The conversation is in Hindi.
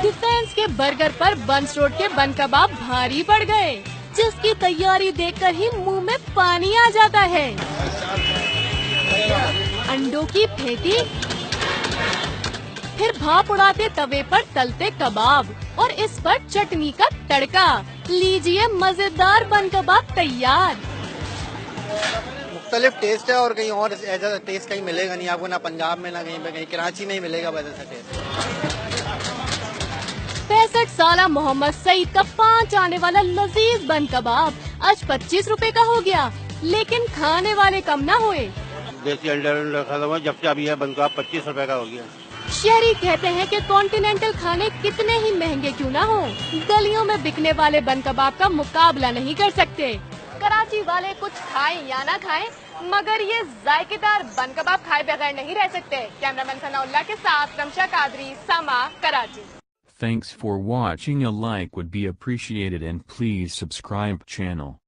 डिफेंस के बर्गर पर बंस रोड के बन कबाब भारी पड़ गए, जिसकी तैयारी देखकर ही मुंह में पानी आ जाता है। अंडों की फेटी, फिर भाप उड़ाते तवे पर तलते कबाब और इस पर चटनी का तड़का। लीजिए मजेदार बन कबाब तैयार। मुख्तलिफ टेस्ट है और कहीं और ऐसा टेस्ट कहीं मिलेगा नहीं आपको, ना पंजाब में ना कहीं पे, कहीं कराची में ही मिलेगा वैसा टेस्ट। 65 साला मोहम्मद सईद का 5 आने वाला लजीज बन कबाब आज 25 रुपए का हो गया, लेकिन खाने वाले कम ना हुए। देसी अंडा खा हुआ जब से अभी है बन कबाब 25 रुपए का हो गया। शहरी कहते हैं कि कॉन्टिनेंटल खाने कितने ही महंगे क्यों ना हो, गलियों में बिकने वाले बन कबाब का मुकाबला नहीं कर सकते। कराची वाले कुछ खाएं या ना खाएं, मगर ये जायकेदार बन कबाब खाए बगैर नहीं रह सकते। कैमरामैन सनाउल्लाह के साथ रमशा कादरी, समा, Karachi. Thanks for watching. A like would be appreciated and please subscribe channel.